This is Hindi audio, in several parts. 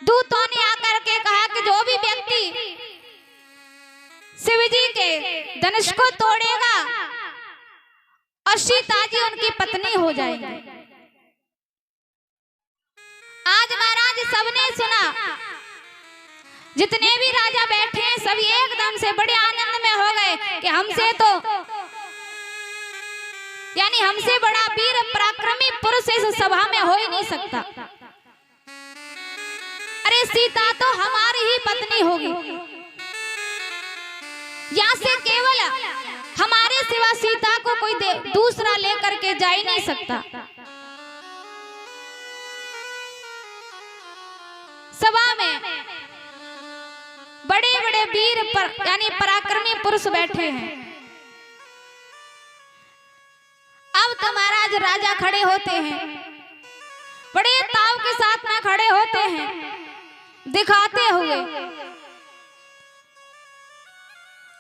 दूतों ने आकर के कहा कि जो भी व्यक्ति शिव जी के धनुष को तोड़ेगा और सीता जी उनकी पत्नी हो जाएंगी। आज महाराज सबने सुना, जितने भी राजा बैठे हैं सभी एकदम से बड़े आनंद में हो गए कि हमसे तो यानी हमसे बड़ा वीर पराक्रमी पुरुष इस सभा में हो ही नहीं सकता। अरे सीता तो हमारी ही पत्नी होगी, यहाँ से केवल हमारे सिवा सीता को कोई दूसरा लेकर के जा ही नहीं सकता। सभा में बड़े बड़े वीर यानी पराक्रमी पुरुष बैठे हैं। अब तो महाराज राजा खड़े होते हैं, बड़े ताव के साथ में खड़े होते हैं, दिखाते हुए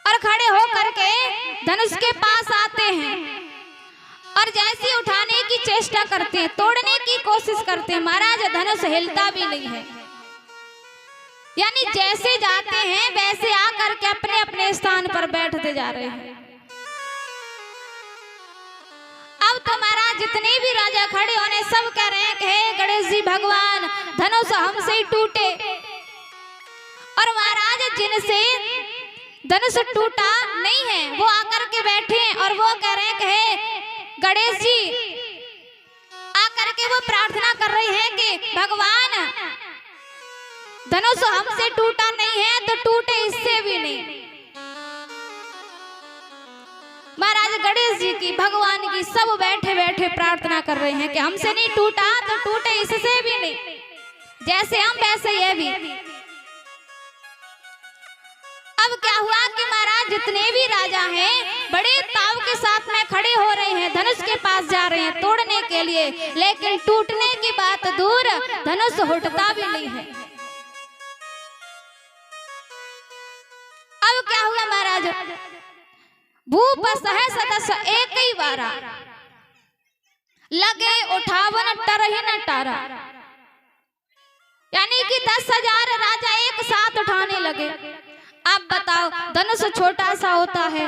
और खड़े होकर के धनुष के पास आते हैं और जैसे उठाने की चेष्टा करते हैं, तोड़ने की कोशिश करते हैं, महाराज धनुष हिलता भी नहीं है। यानी जैसे जाते हैं वैसे आकर के अपने अपने स्थान पर बैठते जा रहे हैं। अब तो महाराज जितने भी राजा खड़े होने सब कह रहे हैं कि हे गणेश जी भगवान, धनुष हमसे ही टूटे। और महाराज जिनसे धनुष टूटा नहीं है वो आकर के बैठे और वो कह रहे हैं कि हे गणेश जी, आकर के वो प्रार्थना कर रहे हैं कि भगवान धनुष हमसे टूटा नहीं है तो टूटे इससे भी नहीं। महाराज गणेश जी की, भगवान की सब बैठे बैठे प्रार्थना कर रहे हैं कि हमसे नहीं टूटा तो टूटे इससे भी नहीं, जैसे हम वैसे ये भी। अब क्या हुआ कि महाराज जितने भी राजा हैं बड़े ताव के साथ में खड़े हो रहे हैं, धनुष के पास जा रहे हैं तोड़ने के लिए, लेकिन टूटने की बात दूर, धनुष उठता भी नहीं है। अब क्या हुआ महाराज, भूप सहस एक ही बारा लगे उठावन टरही न टारा, यानी कि 10,000 राजा एक साथ उठाने लगे। अब बताओ धनुष छोटा सा होता है,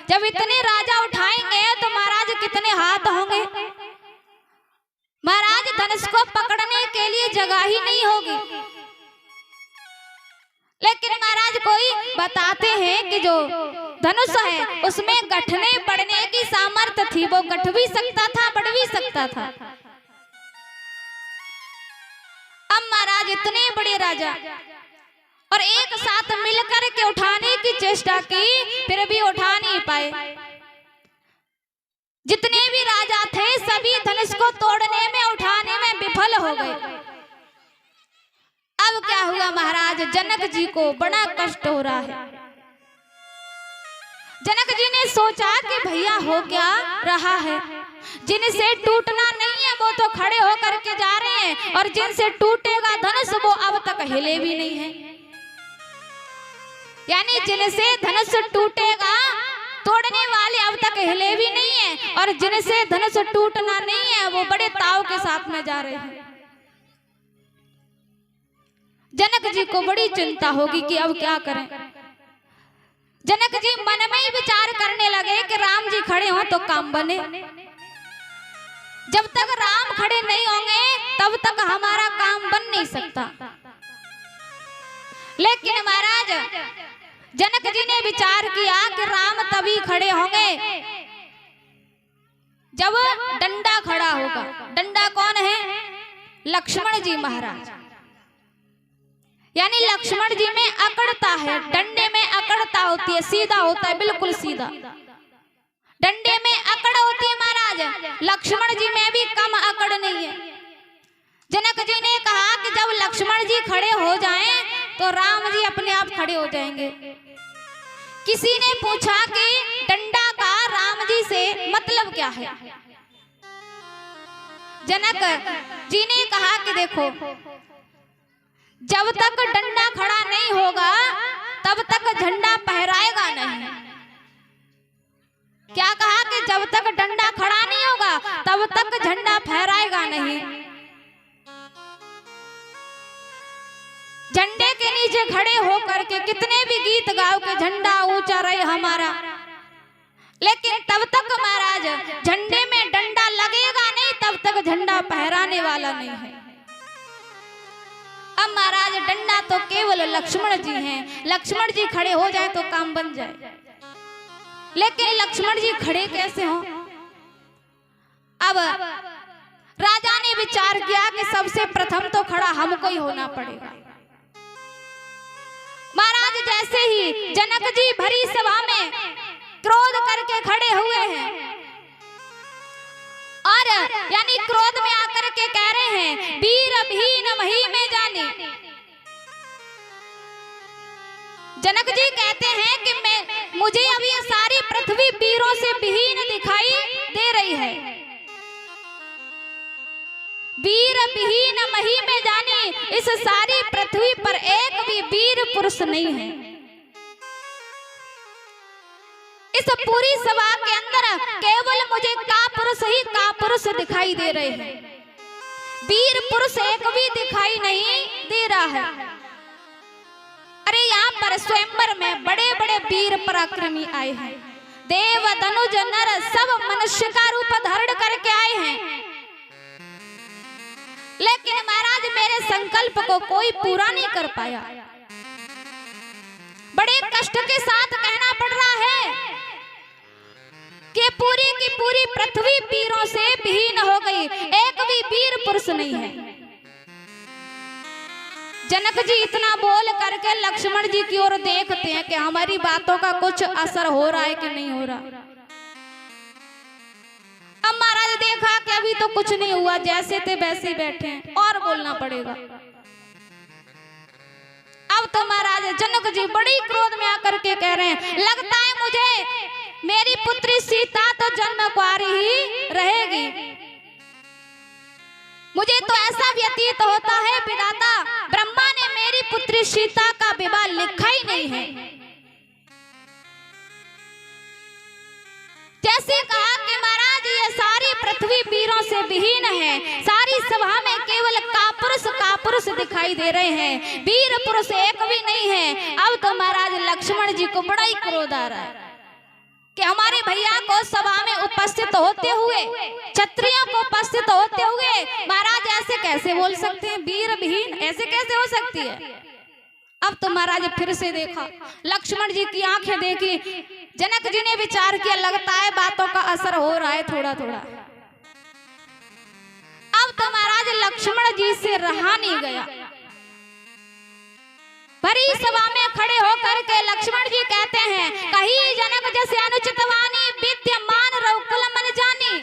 जब इतने राजा उठाएंगे तो महाराज कितने हाथ होंगे। महाराज धनुष को पकड़ने के लिए जगह ही नहीं होगी। लेकिन महाराज कोई बताते हैं कि जो धनुष है उसमें गठने पड़ने की सामर्थ्य थी, वो गठ भी सकता था बढ़ भी सकता था। अब महाराज इतने बड़े राजा और एक साथ मिलकर के उठाने की चेष्टा की, फिर भी उठा नहीं पाए। जितने भी राजा थे सभी धनुष को तोड़ने में उठाने में विफल हो गए। अब क्या हुआ महाराज, जनक जी को बड़ा कष्ट हो रहा है। जनक जी ने सोचा कि भैया हो क्या रहा है, जिनसे टूटना नहीं है वो तो खड़े होकर के जा रहे हैं, और जिनसे टूटेगा धनुष वो अब तक हिले भी नहीं है। यानी जिनसे धनुष टूटेगा तोड़ने वाले अब तक हिले भी नहीं है, और जिनसे धनुष टूटना नहीं है वो बड़े ताव के साथ में जा रहे हैं। जनक जी को बड़ी चिंता होगी कि अब क्या करें। जनक जी मन में ही विचार करने लगे कि राम जी खड़े हों तो काम बने, जब तक राम खड़े नहीं होंगे तब तक हमारा काम बन नहीं सकता। लेकिन महाराज जनक जी ने विचार किया कि राम तभी खड़े होंगे जब डंडा खड़ा होगा। डंडा कौन है? लक्ष्मण जी महाराज। यानी लक्ष्मण जी में अकड़ता है, डंडे में अकड़ता होती है, सीधा होता है, बिल्कुल सीधा। डंडे में अकड़ होती है महाराज, लक्ष्मण जी में भी कम अकड़ नहीं है। जनक जी ने कहा कि जब लक्ष्मण जी खड़े हो जाएं तो राम जी अपने आप खड़े हो जाएंगे। किसी ने पूछा कि डंडा का राम जी से मतलब क्या है? जनक जी ने कहा कि देखो, जब तक डंडा खड़ा नहीं होगा तब तक झंडा फहराएगा नहीं। क्या कहा कि जब तक डंडा खड़ा नहीं होगा तब तक झंडा फहराएगा नहीं। झंडे के नीचे खड़े होकर के कितने भी गीत गाओ के झंडा ऊंचा रहे हमारा, लेकिन तब तक महाराज झंडे में डंडा लगेगा नहीं, तब तक झंडा फहराने वाला नहीं है। अब महाराज डंडा तो केवल लक्ष्मण जी हैं, लक्ष्मण जी खड़े हो जाए तो काम बन जाए, लेकिन लक्ष्मण जी खड़े कैसे हों? अब राजा ने विचार किया कि सबसे प्रथम तो खड़ा हमको ही होना पड़ेगा। महाराज जैसे ही जनक जी भरी सभा में क्रोध करके खड़े हुए हैं और यानी क्रोध में आकर के कह रहे हैं वीर भीन मही में जाने। जनक जी कहते हैं कि मुझे अब ये सारी पृथ्वी वीरों से विहीन दिखाई दे रही है। वीर विहीन मही में जाने, इस सारी पृथ्वी पर एक भी वीर पुरुष नहीं है। इस पूरी सभा के अंदर केवल मुझे कापुरुष ही कापुरुष दिखाई दे रहे हैं, वीर पुरुष एक भी दिखाई नहीं दे रहा है। अरे यहाँ पर स्वयंवर में बड़े बड़े वीर पराक्रमी आए हैं, देव धनुज नर सब मनुष्य का रूप धारण करके आए हैं, लेकिन महाराज मेरे संकल्प को कोई पूरा नहीं कर पाया। बड़े कष्ट के साथ कहना पड़ रहा है कि पूरी की पूरी पृथ्वी वीरों से विहीन हो गई, एक भी वीर पुरुष नहीं है। जनक जी इतना बोल करके लक्ष्मण जी की ओर देखते हैं कि हमारी बातों का कुछ असर हो रहा है कि नहीं हो रहा। अब महाराज देखा कि अभी तो कुछ नहीं हुआ, जैसे थे वैसे ही बैठे हैं, और बोलना पड़ेगा। अब तो महाराज जनक जी बड़ी क्रोध में आकर के कह रहे हैं लगता है मुझे मेरी पुत्री सीता तो जन्म कुंवारी ही रहेगी। मुझे तो ऐसा व्यतीत होता है विधाता ब्रह्मा ने मेरी पुत्री सीता का विवाह लिखा ही नहीं है। जैसे कहा कि महाराज ये सारी पृथ्वी वीरों से विहीन है, सारी सभा में केवल कापुरुष दिखाई दे रहे हैं, वीर पुरुष एक भी नहीं है। अब तो महाराज लक्ष्मण जी को बड़ा ही क्रोध आ रहा है कि हमारे भैया को सभा में उपस्थित होते हुए, क्षत्रियों को उपस्थित होते हुए महाराज ऐसे कैसे बोल सकते हैं, वीर विहीन ऐसे कैसे हो सकती है। अब तो महाराज फिर से देखा, लक्ष्मण जी की आंखें देखी, जनक जी ने विचार किया लगता है बातों का असर हो रहा है थोड़ा थोड़ा। अब तो महाराज लक्ष्मण जी से रहा नहीं गया, भरी सभा में खड़े होकर के लक्ष्मण जी कहते हैं कहीं जनक जैसे अनुचित वाणी विद्यमान रघुकुल मन जानी।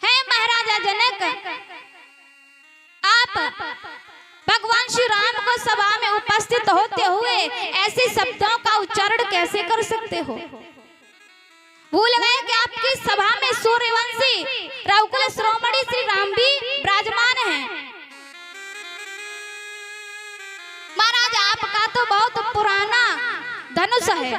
है महाराजा जनक, आप भगवान श्री राम को सभा में उपस्थित होते हुए ऐसे शब्दों का उच्चारण कैसे कर सकते हो? भूल गए कि आपकी सभा में सूर्यवंशी रघुकुल शिरोमणि श्री राम भी विराजमान हैं। महाराज आपका तो बहुत पुराना धनुष है,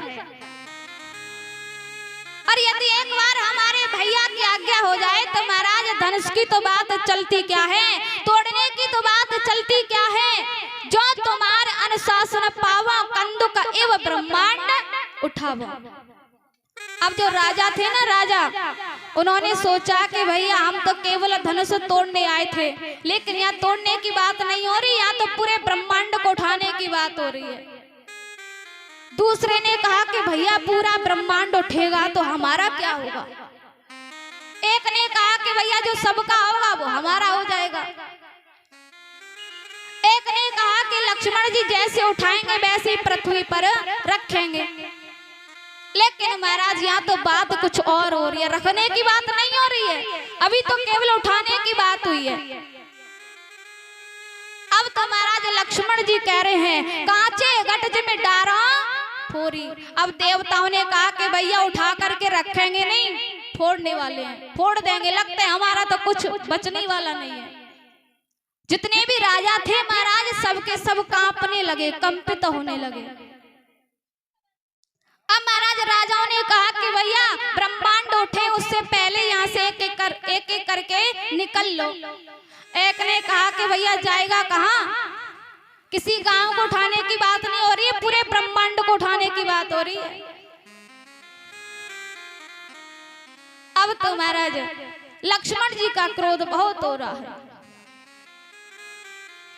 और यदि एक बार हमारे भैया की आज्ञा हो जाए तो महाराज धनुष की तो बात चलती क्या है, तोड़ने की तो बात चलती क्या है। जो तुम्हारे अनुशासन पावा कंदुक एव ब्रह्मांड उठावा। अब जो राजा थे ना, राजा उन्होंने सोचा कि भैया हम तो केवल धनुष तोड़ने आए थे, लेकिन यहाँ तोड़ने की बात नहीं हो रही, यहाँ तो पूरे ब्रह्मांड को उठाने की बात हो रही है। दूसरे ने कहा कि भैया पूरा ब्रह्मांड उठेगा तो हमारा क्या होगा। एक ने कहा कि भैया जो सबका होगा वो हमारा हो जाएगा। एक ने कहा कि लक्ष्मण जी जैसे उठाएंगे वैसे पृथ्वी पर रखेंगे। लेकिन महाराज यहाँ तो बात कुछ और हो रही है, रखने की बात नहीं हो रही है, अभी तो केवल उठाने की बात हुई है। अब तो महाराज लक्ष्मण जी कह रहे हैं कांचे गटज में डारा फोरी। अब देवताओं ने कहा कि भैया उठा करके रखेंगे नहीं, फोड़ने वाले हैं, फोड़ देंगे, लगता है हमारा तो कुछ बचने वाला नहीं है। जितने भी राजा थे महाराज सबके सब कांपने लगे, कंपित होने लगे। अब महाराज राजाओं ने कहा कि भैया ब्रह्मांड उठे उससे पहले यहाँ से एक एक करके निकल लो। एक ने कहा कि भैया जाएगा कहाँ, किसी गांव को उठाने की बात नहीं हो रही है, पूरे ब्रह्मांड को उठाने की बात हो रही है। अब तो महाराज लक्ष्मण जी का क्रोध बहुत हो रहा है।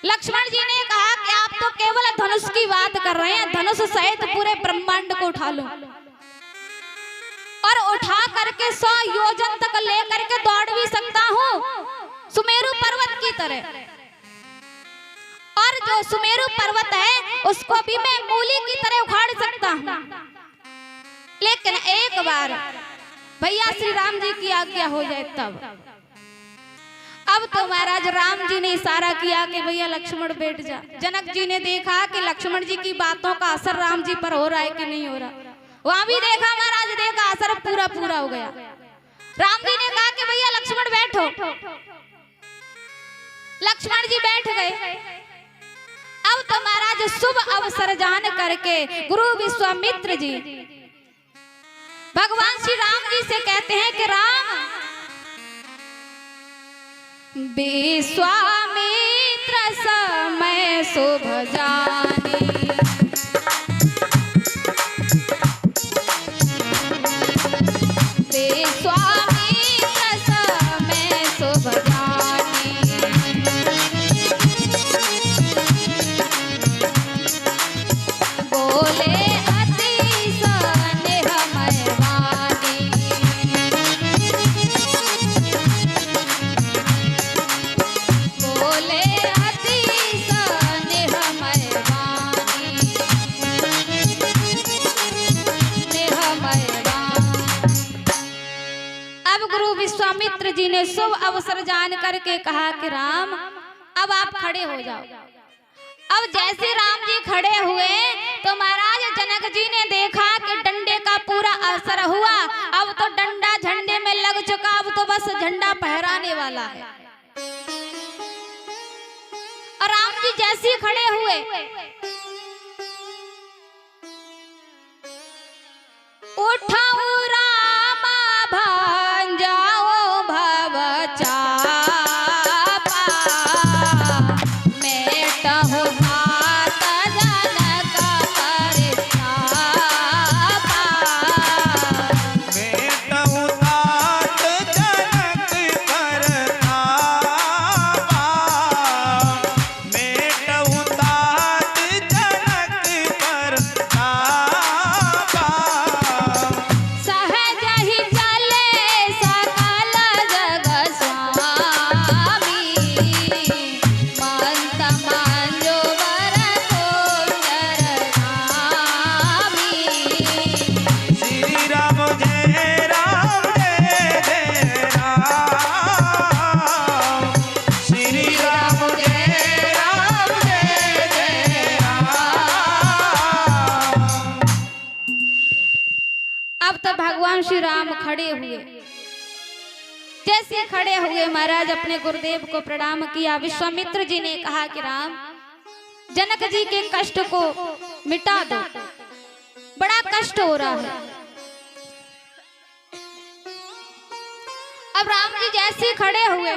लक्ष्मण जी ने कहा कि आप तो केवल धनुष की बात कर रहे हैं, धनुष सहित पूरे ब्रह्मांड को उठा लो और उठा करके 100 योजन तक लेकर के दौड़ भी सकता हूँ सुमेरु पर्वत की तरह, और जो सुमेरु पर्वत है उसको भी मैं मूली की तरह उखाड़ सकता हूँ। लेकिन एक बार भैया श्री राम जी की आज्ञा हो जाए तब। अब तो महाराज राम जी ने इशारा किया कि भैया लक्ष्मण बैठ जा। जनक जी ने देखा कि लक्ष्मण जी की बातों का असर राम जी पर हो रहा है कि नहीं हो रहा, वहां भी देखा महाराज, देखा असर पूरा पूरा हो गया। राम जी ने कहा कि भैया लक्ष्मण बैठो। लक्ष्मण जी बैठ गए। अब तो महाराज शुभ अवसर जान करके गुरु विश्वामित्र जी भगवान श्री राम जी से कहते हैं कि राम, विश्वामित्र समय शुभ जाने, विश्वामित्र समय शुभ जाने, बोले विश्वामित्र जी ने शुभ अवसर जान करके कहा कि राम अब आप खड़े हो जाओ। अब जैसे राम जी खड़े हुए तो महाराज जनक जी ने देखा कि डंडे का पूरा असर हुआ। अब तो डंडा झंडे में लग चुका, अब तो बस झंडा फहराने वाला है। और राम जी जैसे खड़े हुए उठाओ रामा भांजाओ भव चापा, मेटहु तात जनक परितापा, मेटहु तात जनक परितापा, मेटहु तात जनक परितापा, सहज ही चले सकल जग स्वामी, मंत मांजोवर गोचरधामी, श्री राम जय राम जय जय राम, श्री राम जय राम जय जय राम। अब तो भगवान श्री राम खड़े हुए। जैसे खड़े हुए महाराज अपने गुरुदेव को प्रणाम किया। विश्वामित्र जी ने कहा कि राम, जनक जी के कष्ट को मिटा दो, बड़ा कष्ट हो रहा है। अब राम जी जैसे खड़े हुए